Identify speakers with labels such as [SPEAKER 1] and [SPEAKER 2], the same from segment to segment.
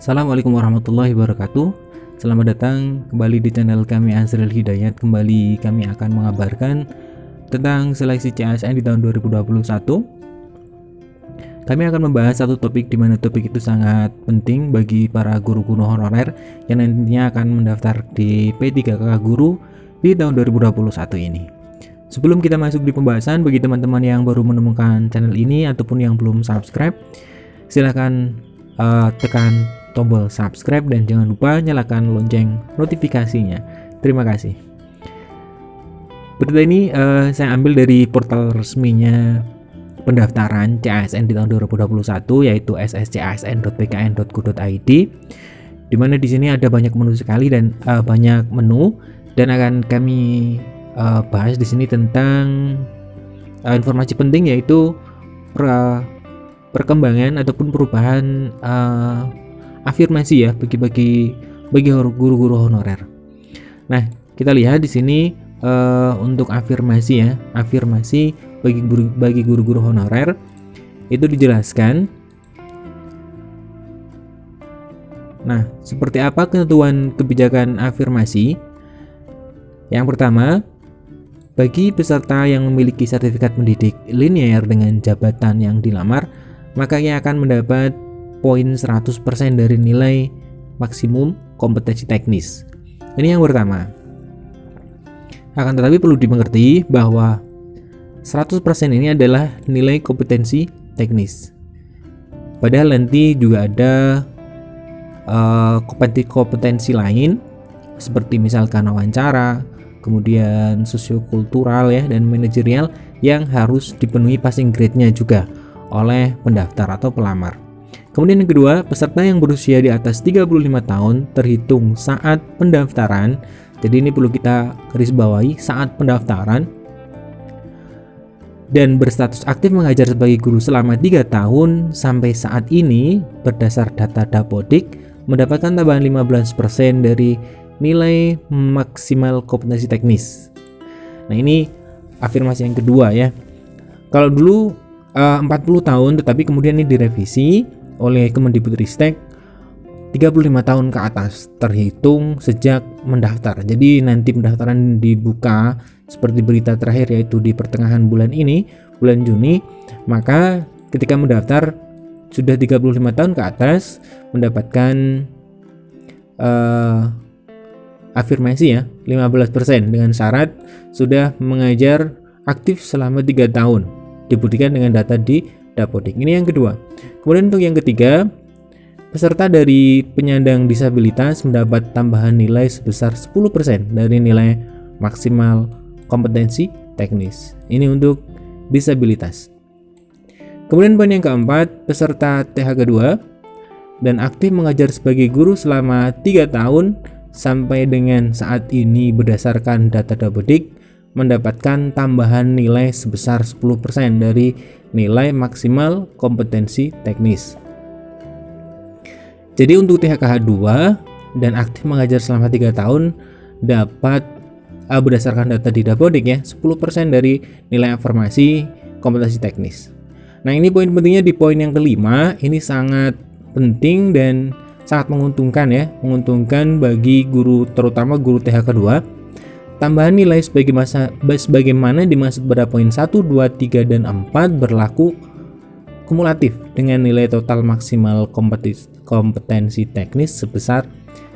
[SPEAKER 1] Assalamualaikum warahmatullahi wabarakatuh. Selamat datang kembali di channel kami Azril Hidayat. Kembali kami akan mengabarkan tentang seleksi CASN di tahun 2021. Kami akan membahas satu topik di mana topik itu sangat penting bagi para guru-guru honorer yang nantinya akan mendaftar di P3K Guru di tahun 2021 ini. Sebelum kita masuk di pembahasan, bagi teman-teman yang baru menemukan channel ini ataupun yang belum subscribe, silahkan tekan tombol subscribe dan jangan lupa nyalakan lonceng notifikasinya. Terima kasih. Berita ini saya ambil dari portal resminya pendaftaran CASN di tahun 2021, yaitu sscsn.bkn.go.id, di mana di sini ada banyak menu sekali dan banyak menu, dan akan kami bahas di sini tentang informasi penting, yaitu perkembangan ataupun perubahan afirmasi ya bagi guru-guru honorer. Nah, kita lihat di sini untuk afirmasi ya, afirmasi bagi guru-guru honorer itu dijelaskan. Nah, seperti apa ketentuan kebijakan afirmasi? Yang pertama, bagi peserta yang memiliki sertifikat pendidik linear dengan jabatan yang dilamar, maka ia akan mendapat poin 100% dari nilai maksimum kompetensi teknis. Ini yang pertama. Akan tetapi perlu dimengerti bahwa 100% ini adalah nilai kompetensi teknis. Padahal nanti juga ada kompetensi lain seperti misalkan wawancara, kemudian sosiokultural ya, dan manajerial yang harus dipenuhi passing grade-nya juga oleh pendaftar atau pelamar. Kemudian yang kedua, peserta yang berusia di atas 35 tahun terhitung saat pendaftaran. Jadi ini perlu kita garis bawahi, saat pendaftaran, dan berstatus aktif mengajar sebagai guru selama 3 tahun sampai saat ini berdasar data Dapodik mendapatkan tambahan 15% dari nilai maksimal kompetensi teknis. Nah, ini afirmasi yang kedua ya. Kalau dulu 40 tahun, tetapi kemudian ini direvisi oleh Kemendikbudristek 35 tahun ke atas terhitung sejak mendaftar. Jadi nanti pendaftaran dibuka seperti berita terakhir, yaitu di pertengahan bulan ini, bulan Juni, maka ketika mendaftar sudah 35 tahun ke atas mendapatkan afirmasi ya 15% dengan syarat sudah mengajar aktif selama 3 tahun, dibuktikan dengan data di Dapodik. Ini yang kedua. Kemudian untuk yang ketiga, peserta dari penyandang disabilitas mendapat tambahan nilai sebesar 10% dari nilai maksimal kompetensi teknis. Ini untuk disabilitas. Kemudian poin yang keempat, peserta THK 2 dan aktif mengajar sebagai guru selama 3 tahun sampai dengan saat ini berdasarkan data Dapodik mendapatkan tambahan nilai sebesar 10% dari nilai maksimal kompetensi teknis. Jadi untuk THKH 2 dan aktif mengajar selama 3 tahun dapat berdasarkan data di Dapodik ya 10% dari nilai afirmasi kompetensi teknis. Nah, ini poin pentingnya di poin yang kelima. Ini sangat penting dan sangat menguntungkan ya, menguntungkan bagi guru, terutama guru THK 2. Tambahan nilai sebagaimana dimaksud pada poin 1, 2, 3, dan 4 berlaku kumulatif dengan nilai total maksimal kompetensi teknis sebesar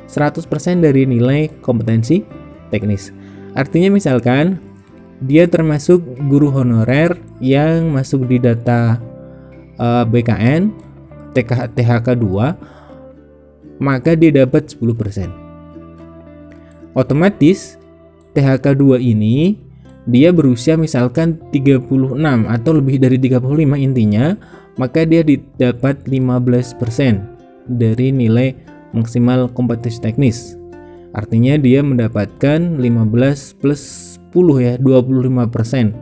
[SPEAKER 1] 100% dari nilai kompetensi teknis. Artinya misalkan dia termasuk guru honorer yang masuk di data BKN THK 2, maka dia dapat 10%. Otomatis THK 2 ini dia berusia misalkan 36 atau lebih dari 35 intinya, maka dia dapat 15% dari nilai maksimal kompetensi teknis. Artinya dia mendapatkan 15 plus 10 ya, 25%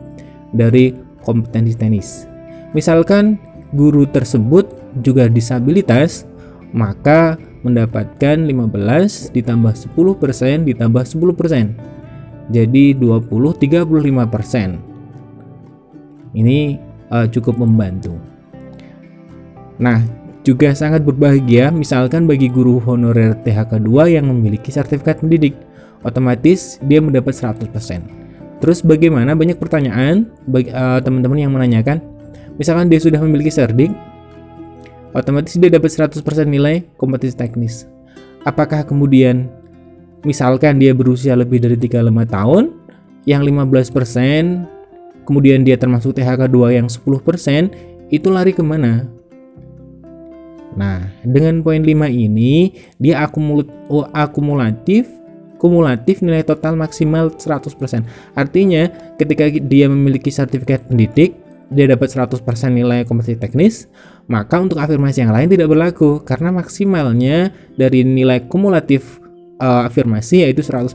[SPEAKER 1] dari kompetensi teknis. Misalkan guru tersebut juga disabilitas, maka mendapatkan 15 ditambah 10% ditambah 10%. Jadi 35%. Ini cukup membantu. Nah, juga sangat berbahagia misalkan bagi guru honorer THK 2 yang memiliki sertifikat pendidik. Otomatis dia mendapat 100%. Terus bagaimana? Banyak pertanyaan bagi teman-teman yang menanyakan. Misalkan dia sudah memiliki serdik, otomatis dia dapat 100% nilai kompetensi teknis. Apakah kemudian misalkan dia berusia lebih dari 35 tahun, yang 15%, kemudian dia termasuk THK 2 yang 10%, itu lari kemana? Nah, dengan poin 5 ini, dia kumulatif nilai total maksimal 100%. Artinya, ketika dia memiliki sertifikat pendidik, dia dapat 100% nilai kompetensi teknis, maka untuk afirmasi yang lain tidak berlaku, karena maksimalnya dari nilai kumulatif afirmasi yaitu 100%.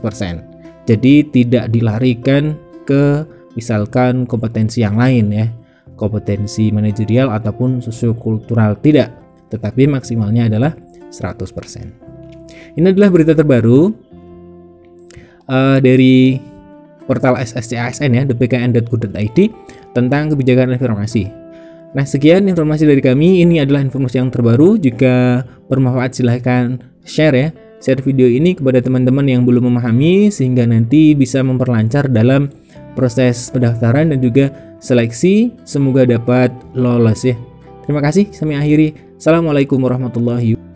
[SPEAKER 1] Jadi tidak dilarikan ke misalkan kompetensi yang lain ya, kompetensi manajerial ataupun sosiokultural, tidak, tetapi maksimalnya adalah 100%. Ini adalah berita terbaru dari portal SSC ASN ya, thepkn.go.id tentang kebijakan afirmasi. Nah, sekian informasi dari kami. Ini adalah informasi yang terbaru. Jika bermanfaat silahkan share video ini kepada teman-teman yang belum memahami, sehingga nanti bisa memperlancar dalam proses pendaftaran dan juga seleksi. Semoga dapat lolos ya. Terima kasih. Sampai akhiri. Assalamualaikum warahmatullahi wabarakatuh.